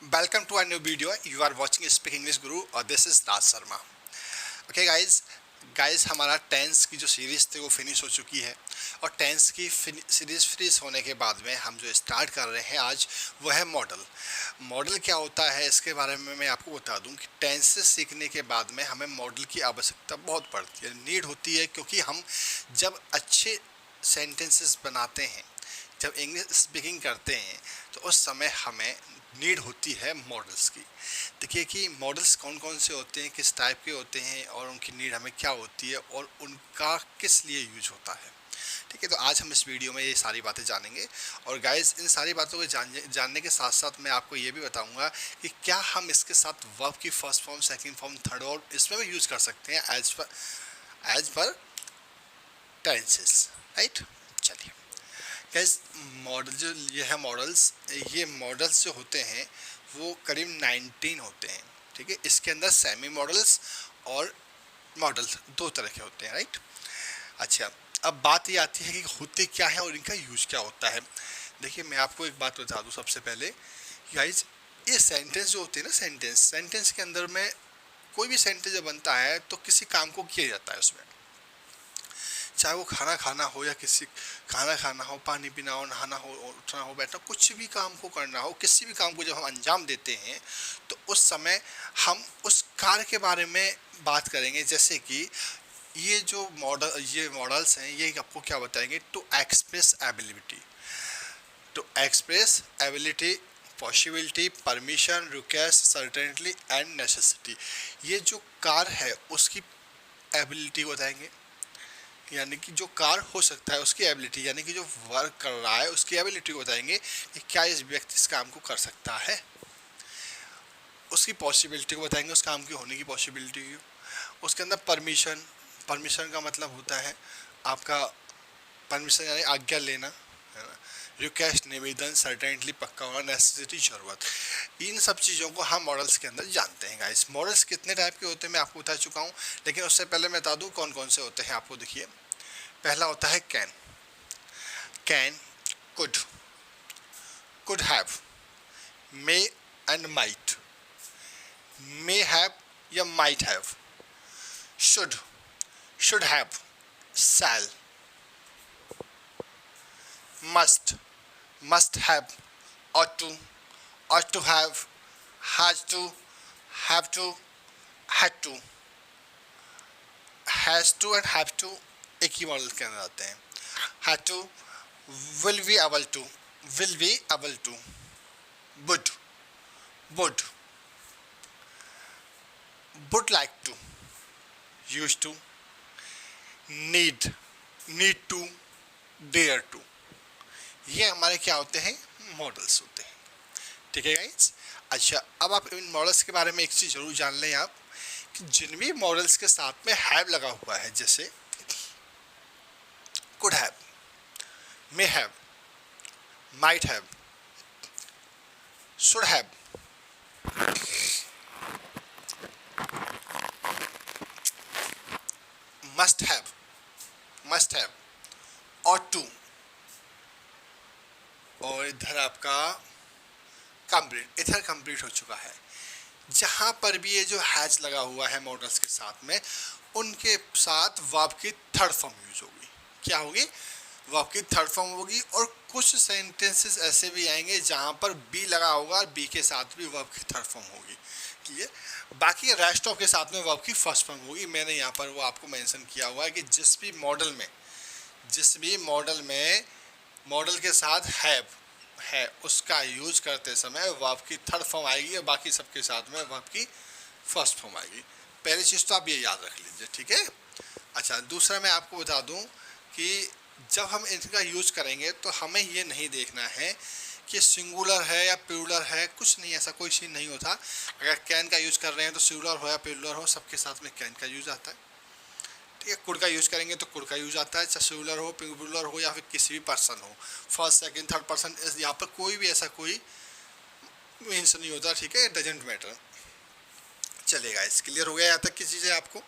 Welcome to a new video. You are watching Speak English Guru और this is Raj Sharma. Okay guys हमारा tense की जो series थी वो फिनिश हो चुकी है और टेंस की सीरीज़ फिनिश होने के बाद में हम जो स्टार्ट कर रहे हैं आज वो है मॉडल. मॉडल क्या होता है इसके बारे में मैं आपको बता दूं कि टेंस सीखने के बाद में हमें मॉडल की आवश्यकता बहुत पड़ती है, नीड होती है, क्योंकि हम जब अच्छे सेंटेंसेस बनाते हैं, जब इंग्लिश स्पीकिंग करते हैं तो उस समय हमें नीड होती है मॉडल्स की. देखिए कि मॉडल्स कौन कौन से होते हैं, किस टाइप के होते हैं और उनकी नीड हमें क्या होती है और उनका किस लिए यूज होता है. ठीक है, तो आज हम इस वीडियो में ये सारी बातें जानेंगे. और गाइस इन सारी बातों को जानने के साथ साथ मैं आपको ये भी बताऊंगा कि क्या हम इसके साथ वर्ब की first form, second form, third और इसमें भी यूज कर सकते हैं एज पर टेंसेस. राइट, चलिए गाइस मॉडल जो ये है ये मॉडल्स जो होते हैं वो करीब 19 होते हैं. ठीक है, इसके अंदर सेमी मॉडल्स और मॉडल्स दो तरह के होते हैं. राइट, अच्छा अब बात ये आती है कि होते क्या है और इनका यूज क्या होता है. देखिए मैं आपको एक बात बता दूं सबसे पहले, गाइस ये सेंटेंस जो होते हैं ना, सेंटेंस के अंदर में कोई भी सेंटेंस जब बनता है तो किसी काम को किया जाता है उसमें, चाहे वो खाना खाना हो या खाना खाना हो, पानी पीना हो, नहाना हो, उठना हो, बैठना, कुछ भी काम को करना हो, किसी भी काम को जब हम अंजाम देते हैं तो उस समय हम उस कार्य के बारे में बात करेंगे. जैसे कि ये मॉडल्स हैं, ये आपको क्या बताएंगे, to express ability, possibility, permission, request, certainty and necessity. ये जो कार्य है उसकी एबिलिटी बताएंगे, यानी कि जो कार्य हो सकता है उसकी एबिलिटी, यानी कि जो वर्क कर रहा है उसकी एबिलिटी को बताएंगे कि क्या इस व्यक्ति इस काम को कर सकता है. उसकी पॉसिबिलिटी को बताएंगे, उस काम की होने की पॉसिबिलिटी की. उसके अंदर परमिशन का मतलब होता है आपका परमिशन यानी आज्ञा लेना, है ना. रिक्वेस्ट निवेदन, सर्टेनिटी पक्का होना, नेसेसिटी जरूरत. इन सब चीज़ों को हम मॉडल्स के अंदर जानते हैं. गाइस मॉडल्स कितने टाइप के होते हैं मैं आपको बता चुका हूँ, लेकिन उससे पहले मैं बता दूँ कौन कौन से होते हैं आपको. देखिए पहला होता है can, could have, may and might, may have या might have, should have, shall, must have, ought to have, has to, have to, had to, has to and have to एक ही मॉडल के अंदर आते हैं. had to, will be able to, would like to, used to, need to, dare to. ये हमारे क्या होते हैं, मॉडल्स होते हैं. ठीक है गाइस, अच्छा अब आप इन मॉडल्स के बारे में एक चीज़ जरूर जान लें आप कि जिन भी मॉडल्स के साथ में हैव लगा हुआ है, जैसे could have, may have, might have, should have, must have, ought to, और इधर आपका इधर कंप्लीट हो चुका है. जहाँ पर भी ये जो हैज लगा हुआ है मॉडल्स के साथ में, उनके साथ वर्ब की थर्ड फॉर्म यूज होगी. क्या होगी, वर्ब की थर्ड फॉर्म होगी. और कुछ सेंटेंसेस ऐसे भी आएंगे जहाँ पर बी लगा होगा और बी के साथ भी वर्ब की थर्ड फॉर्म होगी. क्लियर, बाकी रेस्ट ऑफ के साथ में वर्ब की फर्स्ट फॉर्म होगी. मैंने यहाँ पर वो आपको मेंशन किया हुआ है कि जिस भी मॉडल में मॉडल के साथ हैव है उसका यूज करते समय वर्ब की थर्ड फॉर्म आएगी और बाकी सबके साथ में वर्ब की फर्स्ट फॉर्म आएगी. पहली चीज़ तो आप ये याद रख लीजिए. ठीक है, अच्छा दूसरा मैं आपको बता दूं कि जब हम इनका यूज करेंगे तो हमें ये नहीं देखना है कि सिंगुलर है या प्लूरल है, कुछ नहीं, ऐसा कोई चीज़ नहीं होता. अगर कैन का यूज कर रहे हैं तो सिंगुलर हो या प्लूरल हो, सबके साथ में कैन का यूज आता है. ठीक है, कुड का यूज करेंगे तो कुड का यूज आता है, चाहे सिंगुलर हो, प्लूरल हो या फिर किसी भी पर्सन हो, फर्स्ट सेकंड थर्ड पर्सन, यहाँ पर कोई भी ऐसा कोई मीन्स नहीं होता. ठीक है, डजेंट मैटर. चलेगा, इस क्लियर हो गया यहाँ तक की चीज़ें आपको.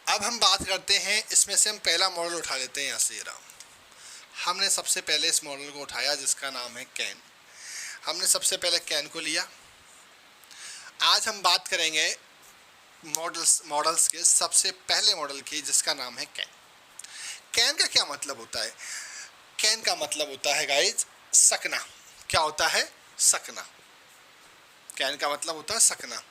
अब हम बात करते हैं, इसमें से हम पहला मॉडल उठा लेते हैं. यहाँ से ये रहा, हमने सबसे पहले इस मॉडल को उठाया जिसका नाम है कैन. हमने सबसे पहले कैन को लिया, आज हम बात करेंगे मॉडल्स के सबसे पहले मॉडल की, जिसका नाम है कैन। कैन का क्या मतलब होता है? कैन का मतलब होता है गाइज सकना। क्या होता है? सकना। कैन का मतलब होता है सकना।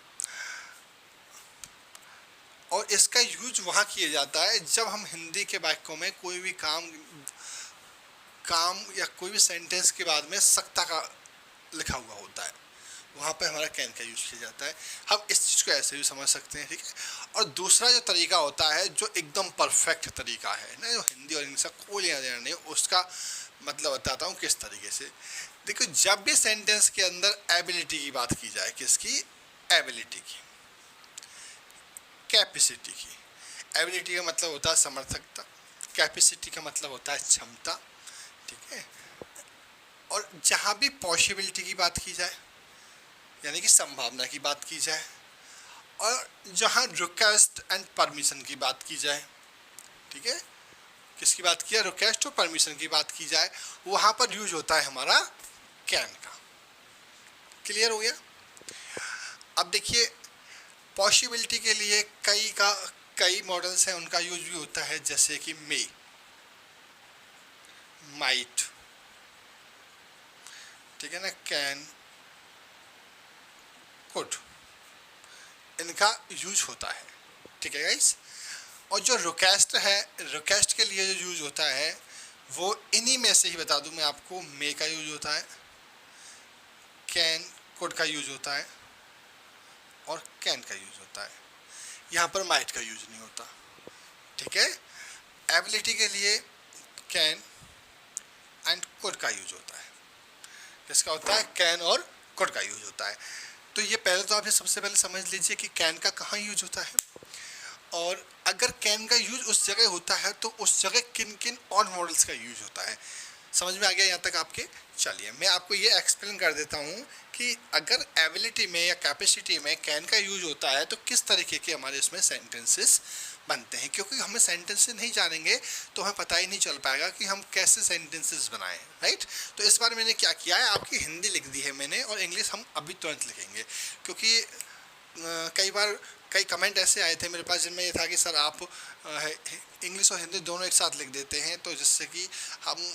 और इसका यूज वहाँ किया जाता है जब हम हिंदी के वाक्यों में कोई भी काम या कोई भी सेंटेंस के बाद में सकता का लिखा हुआ होता है, वहाँ पे हमारा कैन का यूज़ किया जाता है। हम इस चीज़ को ऐसे भी समझ सकते हैं, ठीक है। और दूसरा जो तरीका होता है, जो एकदम परफेक्ट तरीका है ना, जो हिंदी और इंग्लिश का कोई लेना देना नहीं, उसका मतलब बताता हूँ किस तरीके से। देखो, जब भी सेंटेंस के अंदर एबिलिटी की बात की जाए, किसकी? एबिलिटी की, कैपेसिटी की। एबिलिटी का मतलब होता है समर्थकता, कैपेसिटी का मतलब होता है क्षमता, ठीक है। और जहाँ भी पॉसिबिलिटी की बात की जाए, यानी कि संभावना की बात की जाए, और जहाँ रिक्वेस्ट एंड परमिशन की बात की जाए, ठीक है, किसकी बात की है? रिक्वेस्ट और परमिशन की बात की जाए, वहाँ पर यूज होता है हमारा कैन का। क्लियर हो गया? अब देखिए, पॉसिबिलिटी के लिए कई मॉडल्स हैं, उनका यूज भी होता है, जैसे कि मे, माइट, ठीक है ना, कैन, कुड, इनका यूज होता है, ठीक है गाइस। और जो रिक्वेस्ट है, रिक्वेस्ट के लिए जो यूज होता है, वो इन्हीं में से ही बता दूं मैं आपको। मे का यूज होता है, कैन, कुड का यूज होता है, और कैन का यूज होता है। यहाँ पर माइट का यूज नहीं होता, ठीक है। एबिलिटी के लिए कैन एंड कुड का यूज होता है। किसका होता है? कैन और कुड का यूज होता है। तो ये पहले तो आप ये सबसे पहले समझ लीजिए कि कैन का कहाँ यूज होता है, और अगर कैन का यूज उस जगह होता है तो उस जगह किन किन और मॉडल्स का यूज होता है। समझ में आ गया यहाँ तक आपके? चलिए मैं आपको ये एक्सप्लेन कर देता हूँ कि अगर एबिलिटी में या कैपेसिटी में कैन का यूज होता है तो किस तरीके के हमारे इसमें सेंटेंसेस बनते हैं। क्योंकि हमें सेंटेंसेस नहीं जानेंगे तो हमें पता ही नहीं चल पाएगा कि हम कैसे सेंटेंसेस बनाएं, राइट। तो इस बार मैंने क्या किया है, आपकी हिंदी लिख दी है मैंने, और इंग्लिश हम अभी तुरंत लिखेंगे। क्योंकि कई कमेंट ऐसे आए थे मेरे पास जिनमें ये था कि सर आप इंग्लिश और हिंदी दोनों एक साथ लिख देते हैं, तो जिससे कि हम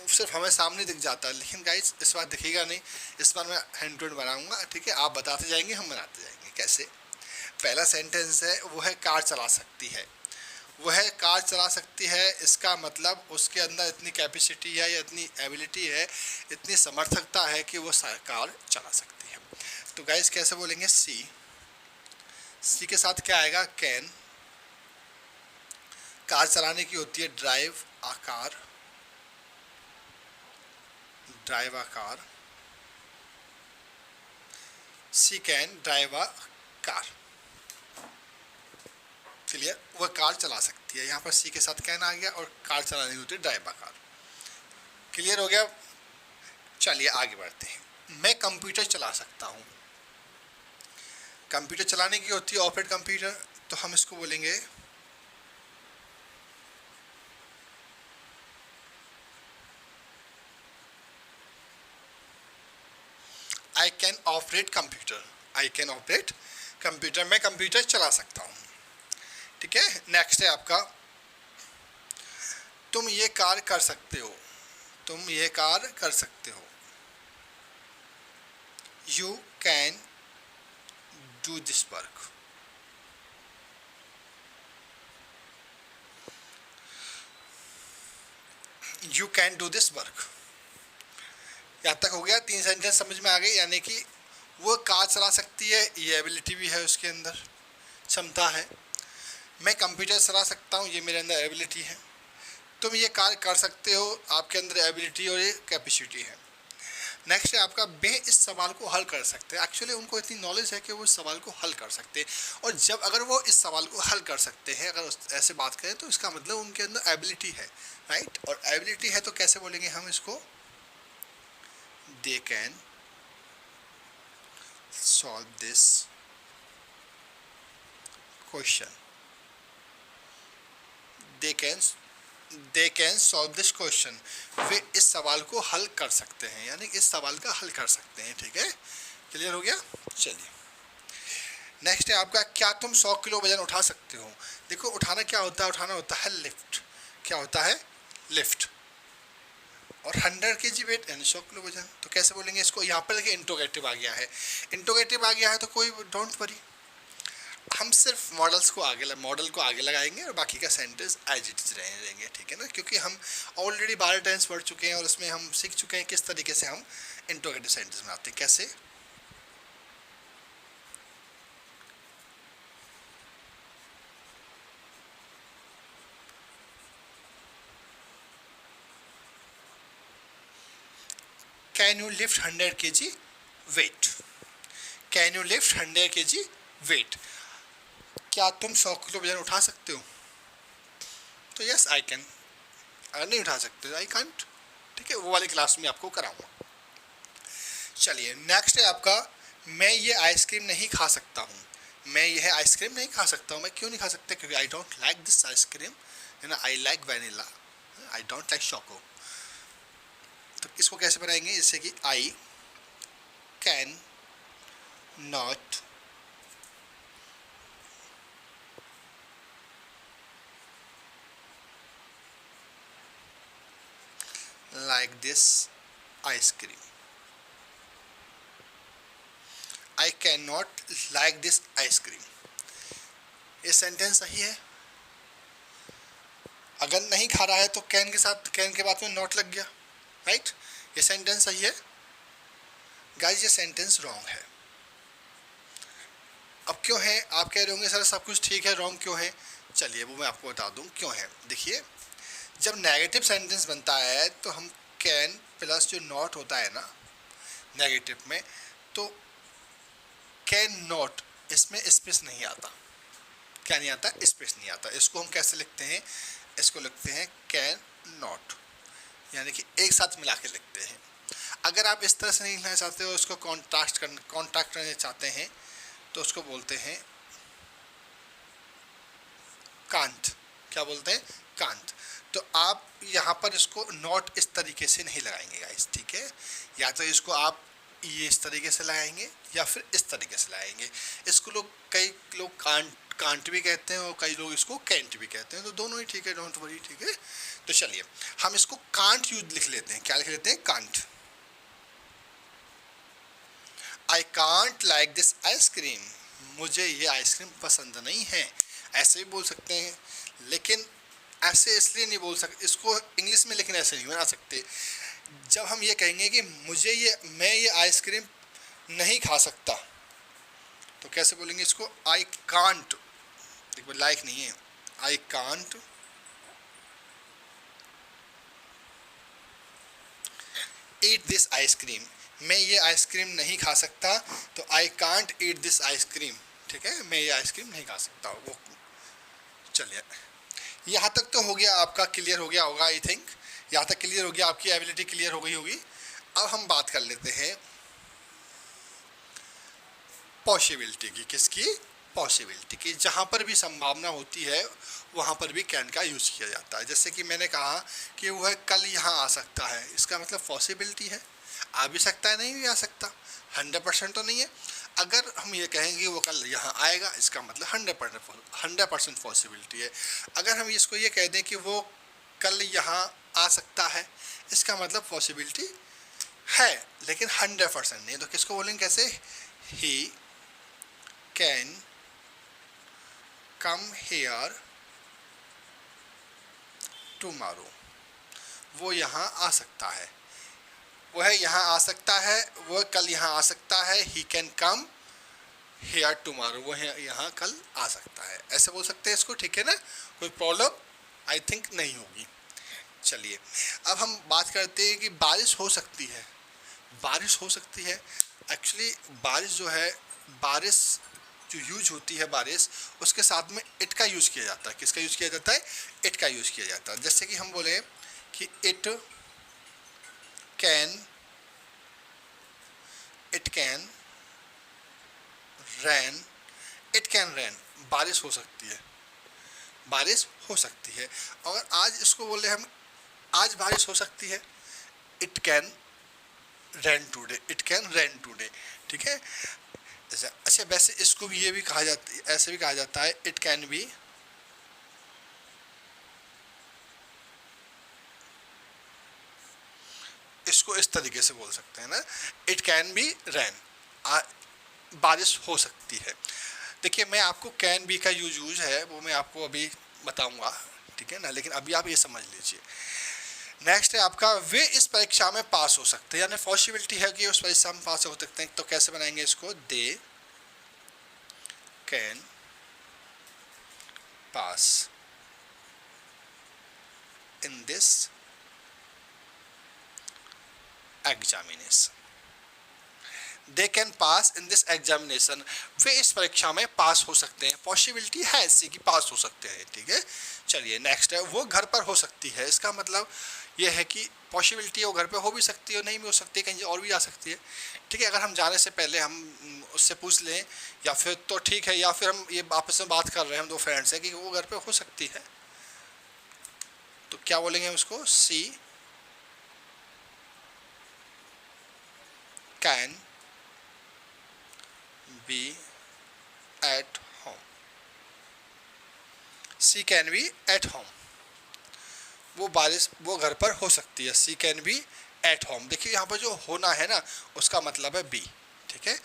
सिर्फ हमें सामने दिख जाता है। लेकिन गाइस, इस बार दिखेगा नहीं, इस बार मैं हैंड टू हैंड बनाऊंगा, ठीक है। आप बताते जाएंगे, हम बनाते जाएंगे। कैसे? पहला सेंटेंस है, वो है कार चला सकती है। वो है कार चला सकती है, इसका मतलब उसके अंदर इतनी कैपेसिटी है या इतनी एबिलिटी है, इतनी समर्थकता है कि वो कार चला सकती है। तो गाइस कैसे बोलेंगे? सी के साथ क्या आएगा? कैन। कार चलाने की होती है drive a car, drive a car. She can drive a car. Clear? वह कार चला सकती है। यहाँ पर सी के साथ कैन आ गया, और कार चलाने की होती है ड्राइव आ कार। क्लियर हो गया? चलिए आगे बढ़ते हैं। मैं कंप्यूटर चला सकता हूँ। कंप्यूटर चलाने की होती है ऑपरेट कंप्यूटर, तो हम इसको बोलेंगे I can operate computer. I can operate computer, मैं कंप्यूटर चला सकता हूँ, ठीक है। नेक्स्ट है आपका, तुम ये कार्य कर सकते हो। तुम ये कार्य कर सकते हो। You can do this work. You can do this work. यहाँ तक हो गया? 3 सेंटेंस समझ में आ गए। यानी कि वो कार चला सकती है, ये एबिलिटी भी है, उसके अंदर क्षमता है। मैं कंप्यूटर चला सकता हूँ, ये मेरे अंदर एबिलिटी है। तुम ये कार्य कर सकते हो, आपके अंदर एबिलिटी और ये कैपेसिटी है। नेक्स्ट है आपका, वे इस सवाल को हल कर सकते हैं। एक्चुअली उनको इतनी नॉलेज है कि वो इस सवाल को हल कर सकते हैं। और जब अगर वो इस सवाल को हल कर सकते हैं, अगर ऐसे बात करें, तो इसका मतलब उनके अंदर एबिलिटी है, राइट। और एबिलिटी है तो कैसे बोलेंगे हम इसको? They can solve this question. They can solve this question. वे इस सवाल को हल कर सकते हैं, यानी इस सवाल का हल कर सकते हैं, ठीक है। क्लियर हो गया? चलिए नेक्स्ट है आपका, क्या तुम 100 किलो वजन उठा सकते हो। देखो उठाना क्या होता है, उठाना होता है लिफ्ट। क्या होता है, लिफ्ट। और 100 kg वेट यानी 100 किलो वजन। तो कैसे बोलेंगे इसको, यहाँ पर देखिए इंट्रोगेटिव आ गया है, इंट्रोगेटिव आ गया है तो कोई डोंट वरी, हम सिर्फ मॉडल को आगे लगाएंगे और बाकी का सेंटेंस एज इट इज रहेंगे, ठीक है ना, क्योंकि हम ऑलरेडी 12 टेंस पढ़ चुके हैं और उसमें हम सीख चुके हैं किस तरीके से हम इंट्रोगेटिव सेंटेंस बनाते हैं। कैसे, can you lift 100 kg weight, can you lift 100 kg weight, क्या तुम 100 किलो वजन उठा सकते हो। तो यस आई कैन, अगर नहीं उठा सकते तो आई कांट, ठीक है, वो वाली क्लास में आपको कराऊंगा। चलिए नेक्स्ट है आपका, मैं ये आइसक्रीम नहीं खा सकता हूँ। मैं यह आइसक्रीम नहीं खा सकता हूँ, मैं क्यों नहीं खा सकता, क्योंकि I don't like this ice cream, है ना, I like vanilla, I don't like choco. तो इसको कैसे बनाएंगे, जैसे कि I can not like this ice cream, I cannot like this ice cream। ये सेंटेंस सही है, अगर नहीं खा रहा है तो कैन के साथ, कैन के बाद में नॉट लग गया, राइट, ये सेंटेंस सही है। गाइस ये सेंटेंस रॉन्ग है। अब क्यों है, आप कह रहे होंगे सर सब कुछ ठीक है, रॉन्ग क्यों है। चलिए वो मैं आपको बता दूं क्यों है। देखिए जब नेगेटिव सेंटेंस बनता है तो हम कैन प्लस जो नॉट होता है ना नेगेटिव में, तो कैन नॉट, इसमें स्पेस नहीं आता। क्या नहीं आता, स्पेस नहीं आता। इसको हम कैसे लिखते हैं, इसको लिखते हैं कैन नॉट, यानी कि एक साथ मिला के लिखते हैं। अगर आप इस तरह से नहीं लिखना चाहते हो, उसको कॉन्ट्रास्ट करना चाहते हैं, तो उसको बोलते हैं कांट। क्या बोलते हैं, कांट। तो आप यहाँ पर इसको नॉट इस तरीके से नहीं लगाएंगे गाइस, ठीक है, या तो इसको आप ये इस तरीके से लगाएंगे या फिर इस तरीके से लगाएंगे। इसको कई लोग कांट भी कहते हैं और कई लोग इसको कैंट भी कहते हैं, तो दोनों ही ठीक है, डोंट वरी, ठीक है। तो चलिए हम इसको कांट यूज लिख लेते हैं। क्या लिख लेते हैं, can't. I can't like this ice cream, मुझे ये आइसक्रीम पसंद नहीं है। ऐसे भी बोल सकते हैं, लेकिन ऐसे इसलिए नहीं बोल सकते इसको इंग्लिश में, लेकिन ऐसे नहीं बना सकते। जब हम ये कहेंगे कि मैं ये आइसक्रीम नहीं खा सकता, तो कैसे बोलेंगे इसको, आई कांट, देखो लाइक नहीं है, I can't eat this ice cream, मैं ये आइसक्रीम नहीं खा सकता, तो I can't eat this ice cream, ठीक है, मैं ये आइसक्रीम नहीं खा सकता। वो चलिए यहाँ तक तो हो गया, आपका क्लियर हो गया होगा, आई थिंक यहाँ तक क्लियर हो गया, आपकी एबिलिटी क्लियर हो गई होगी। अब हम बात कर लेते हैं पॉसिबिलिटी की। किसकी, पॉसिबिलिटी की। जहाँ पर भी संभावना होती है वहाँ पर भी कैन का यूज़ किया जाता है। जैसे कि मैंने कहा कि वह कल यहाँ आ सकता है, इसका मतलब पॉसिबिलिटी है, आ भी सकता है, नहीं भी आ सकता, 100% तो नहीं है। अगर हम ये कहेंगे वो कल यहाँ आएगा, इसका मतलब 100% पॉसिबिलिटी है। अगर हम इसको ये कह दें कि वो कल यहाँ आ सकता है, इसका मतलब पॉसिबिलिटी है लेकिन 100% नहीं। तो किसको बोलेंगे, कैसे, he can come here tomorrow, वो यहाँ आ सकता है, वह यहाँ आ सकता है, वह कल यहाँ आ सकता है, he can come here tomorrow, वह यहाँ कल आ सकता है। ऐसे बोल सकते हैं इसको, ठीक है ना, कोई प्रॉब्लम आई थिंक नहीं होगी। चलिए अब हम बात करते हैं कि बारिश हो सकती है। बारिश हो सकती है, एक्चुअली बारिश जो है, बारिश जो यूज होती है बारिश, उसके साथ में इट का यूज़ किया जाता है। किसका यूज़ किया जाता है, इट का यूज़ किया जाता है। जैसे कि हम बोले कि it can rain, it can rain, बारिश हो सकती है, बारिश हो सकती है। और आज इसको बोले हम, आज बारिश हो सकती है, it can rain today, it can rain today, ठीक है। अच्छा वैसे इसको भी ये भी कहा जाता, ऐसे भी कहा जाता है, इट कैन बी, इसको इस तरीके से बोल सकते हैं ना, इट कैन बी रैन, बारिश हो सकती है। देखिए मैं आपको कैन बी का यूज है वो मैं आपको अभी बताऊंगा, ठीक है ना, लेकिन अभी आप ये समझ लीजिए। नेक्स्ट है आपका वे इस परीक्षा में पास हो सकते हैं, यानी पॉसिबिलिटी है कि उस परीक्षा में पास हो सकते हैं, तो कैसे बनाएंगे इसको, they can pass in this examination, they can pass in this examination, वे इस परीक्षा में पास हो सकते हैं, पॉसिबिलिटी है इससे कि पास हो सकते हैं, ठीक है। चलिए नेक्स्ट है वो घर पर हो सकती है, इसका मतलब ये है कि पॉसिबिलिटी है वो घर पे हो भी सकती है और नहीं भी हो सकती है, कहीं और भी आ सकती है, ठीक है। अगर हम जाने से पहले हम उससे पूछ लें या फिर तो ठीक है, या फिर हम ये आपस में बात कर रहे हैं हम दो फ्रेंड्स हैं कि वो घर पे हो सकती है, तो क्या बोलेंगे हम उसको, she can be at home, she can be at home, वो बारिश वो घर पर हो सकती है, she can be at home. देखिए यहाँ पर जो होना है ना उसका मतलब है बी, ठीक है,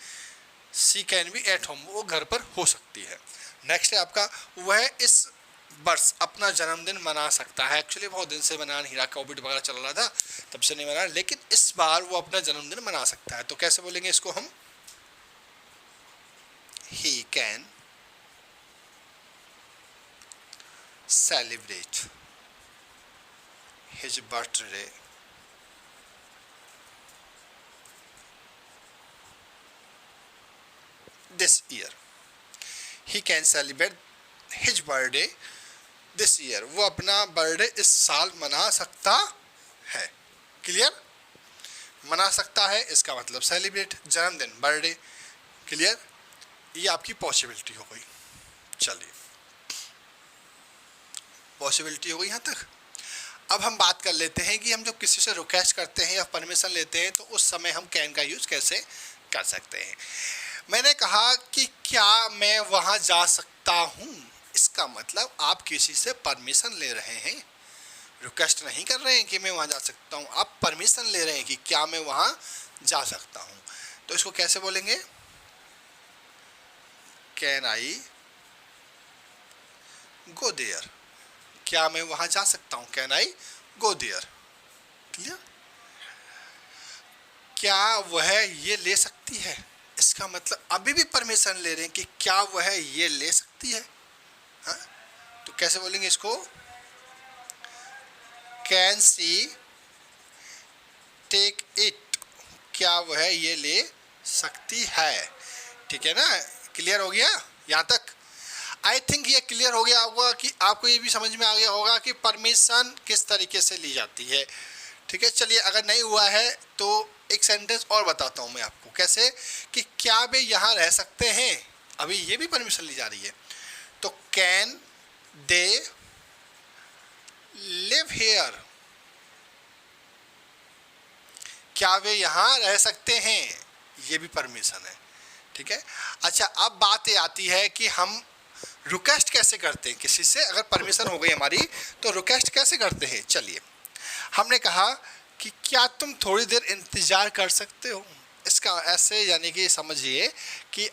she can be at home, वो घर पर हो सकती है। नेक्स्ट है आपका वह इस वर्ष अपना जन्मदिन मना सकता है, एक्चुअली बहुत दिन से मना नहीं रहा, कोविड वगैरह चल रहा था तब से नहीं मना, लेकिन इस बार वो अपना जन्मदिन मना सकता है, तो कैसे बोलेंगे इसको हम, he can celebrate his birthday this year, he can celebrate his birthday this year, वो अपना बर्थडे इस साल मना सकता है, क्लियर, मना सकता है इसका मतलब सेलिब्रेट, जन्मदिन, बर्थडे, क्लियर, ये आपकी पॉसिबिलिटी हो गई। चलिए पॉसिबिलिटी हो गई यहाँ तक। अब हम बात कर लेते हैं कि हम जब किसी से रिक्वेस्ट करते हैं या परमिशन लेते हैं तो उस समय हम कैन का यूज़ कैसे कर सकते हैं। मैंने कहा कि क्या मैं वहाँ जा सकता हूँ, इसका मतलब आप किसी से परमिशन ले रहे हैं, रिक्वेस्ट नहीं कर रहे हैं कि मैं वहाँ जा सकता हूँ, आप परमिशन ले रहे हैं कि क्या मैं वहाँ जा सकता हूँ, तो इसको कैसे बोलेंगे, कैन आई गो देयर, क्या मैं वहाँ जा सकता हूँ, can I go there, clear. क्या वह ये ले सकती है, इसका मतलब अभी भी परमिशन ले रहे हैं कि क्या वह ये ले सकती है, हाँ? तो कैसे बोलेंगे इसको, कैन सी टेक इट, क्या वह ये ले सकती है, ठीक है ना, क्लियर हो गया यहाँ तक। आई थिंक ये क्लियर हो गया होगा कि आपको ये भी समझ में आ गया होगा कि परमिशन किस तरीके से ली जाती है, ठीक है। चलिए अगर नहीं हुआ है तो एक सेंटेंस और बताता हूँ मैं आपको, कैसे कि क्या वे यहाँ रह सकते हैं, अभी ये भी परमिशन ली जा रही है, तो कैन दे लिव हेयर, क्या वे यहाँ रह सकते हैं, ये भी परमिशन है, ठीक है। अच्छा अब बात ये आती है कि हम रिक्वेस्ट कैसे करते हैं किसी से, अगर परमिशन हो गई हमारी तो रिक्वेस्ट कैसे करते हैं। चलिए हमने कहा कि क्या तुम थोड़ी देर इंतज़ार कर सकते हो, इसका ऐसे यानी कि समझिए कि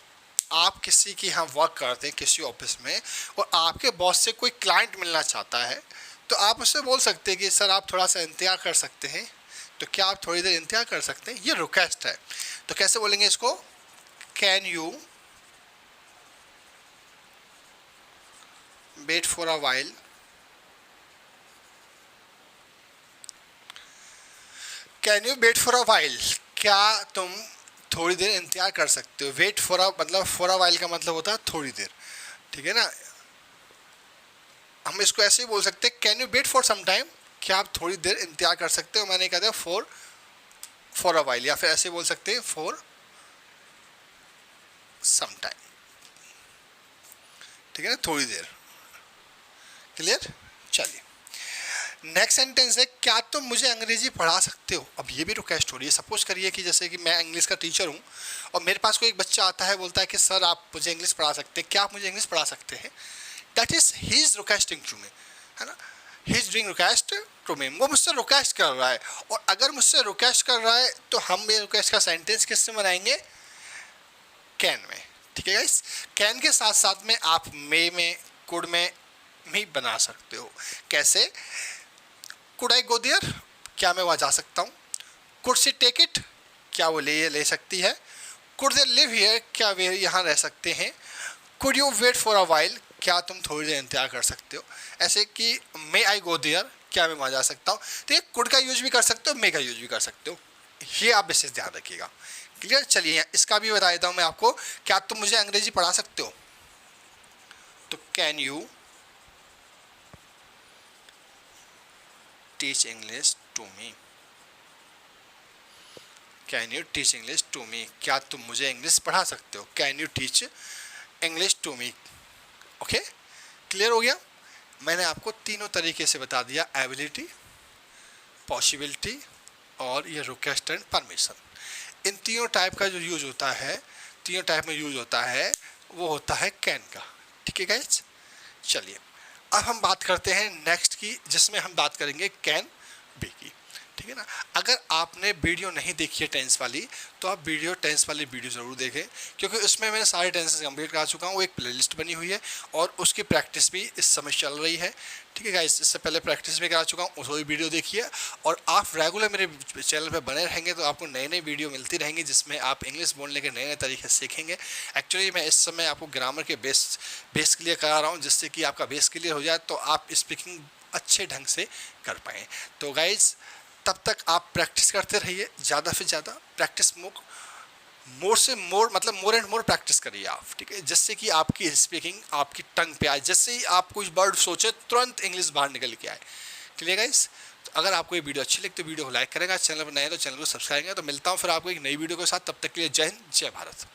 आप किसी की यहाँ वर्क करते हैं किसी ऑफिस में और आपके बॉस से कोई क्लाइंट मिलना चाहता है, तो आप उससे बोल सकते हैं कि सर आप थोड़ा सा इंतज़ार कर सकते हैं, तो क्या आप थोड़ी देर इंतज़ार कर सकते हैं, ये रिक्वेस्ट है, तो कैसे बोलेंगे इसको, can you wait for a while, can you wait for a while, क्या तुम थोड़ी देर इंतजार कर सकते हो, वेट फॉर अ मतलब फॉर अ वाइल का मतलब होता है थोड़ी देर, ठीक है ना। हम इसको ऐसे ही बोल सकते हैं, can you wait for some time, क्या आप थोड़ी देर इंतजार कर सकते हो, मैंने कहा था फॉर अ वाइल, या फिर ऐसे बोल सकते हैं फॉर सम टाइम, ठीक है ना, थोड़ी देर, क्लियर। चलिए नेक्स्ट सेंटेंस है, क्या तुम मुझे अंग्रेजी पढ़ा सकते हो। अब ये भी रिक्वेस्ट हो रही है। सपोज करिए कि जैसे कि मैं इंग्लिश का टीचर हूँ और मेरे पास कोई एक बच्चा आता है, बोलता है कि सर आप मुझे इंग्लिश पढ़ा सकते हैं, क्या आप मुझे इंग्लिश पढ़ा सकते हैं। That is he is requesting to me, है ना, he is doing request to me, वो मुझसे रिक्वेस्ट कर रहा है। और अगर मुझसे रिक्वेस्ट कर रहा है तो हम ये रिक्वेस्ट का सेंटेंस किससे बनाएंगे, कैन में। ठीक है गाइस, कैन के साथ साथ में आप मे में, कुड में भी बना सकते हो। कैसे, कुड आई गो देयर, क्या मैं वहाँ जा सकता हूँ। कुड शी टेक इट, क्या वो ले सकती है। कुड दे लिव हियर, क्या वे यहाँ रह सकते हैं। Could you wait for a while, क्या तुम थोड़ी देर इंतजार कर सकते हो। ऐसे कि मे आई गो देयर, क्या मैं वहाँ जा सकता हूँ। तो ये कुड का यूज भी कर सकते हो, मे का यूज भी कर सकते हो, ये आप विशेष ध्यान रखिएगा। क्लियर। चलिए इसका भी बता देता हूँ मैं आपको, क्या तुम मुझे अंग्रेजी पढ़ा सकते हो। तो can you teach English to me, can you teach English to me, क्या तुम मुझे इंग्लिश पढ़ा सकते हो। Can you teach English to me. Okay, clear हो गया। मैंने आपको तीनों तरीके से बता दिया, एबिलिटी, पॉसिबिलिटी और ये रिक्वेस्ट एंड परमिशन। इन तीनों टाइप का जो यूज होता है, तीनों टाइप में यूज होता है, वो होता है कैन का। ठीक है गाइस, चलिए अब हम बात करते हैं नेक्स्ट की, जिसमें हम बात करेंगे कैन बी की। ठीक है ना। अगर आपने वीडियो नहीं देखी है टेंस वाली, तो आप टेंस वाली वीडियो ज़रूर देखें, क्योंकि उसमें मैंने सारे टेंसेस कंप्लीट करा चुका हूँ। एक प्लेलिस्ट बनी हुई है और उसकी प्रैक्टिस भी इस समय चल रही है। ठीक है गाइस, इससे पहले प्रैक्टिस भी करा चुका हूँ, उसको भी वीडियो देखिए। और आप रेगुलर मेरे चैनल पर बने रहेंगे तो आपको नई नई वीडियो मिलती रहेंगी, जिसमें आप इंग्लिश बोलने के नए नए तरीके सीखेंगे। एक्चुअली मैं इस समय आपको ग्रामर के बेस क्लियर करा रहा हूँ, जिससे कि आपका बेस क्लियर हो जाए तो आप स्पीकिंग अच्छे ढंग से कर पाएँ। तो गाइज़ तब तक आप प्रैक्टिस करते रहिए, ज़्यादा से ज़्यादा प्रैक्टिस, मोर से मोर, मतलब मोर एंड मोर प्रैक्टिस करिए आप। ठीक है, जिससे कि आपकी स्पीकिंग आपकी टंग पे आए, जिससे ही आप कुछ वर्ड सोचे तुरंत इंग्लिश बाहर निकल के आए। Clear guys. तो अगर आपको ये वीडियो अच्छी लगी तो वीडियो को लाइक करेगा, चैनल पर नए तो चैनल को सब्सक्राइब करेगा। तो मिलता हूँ फिर आपको एक नई वीडियो के साथ, तब तक के लिए जय हिंद, जय भारत।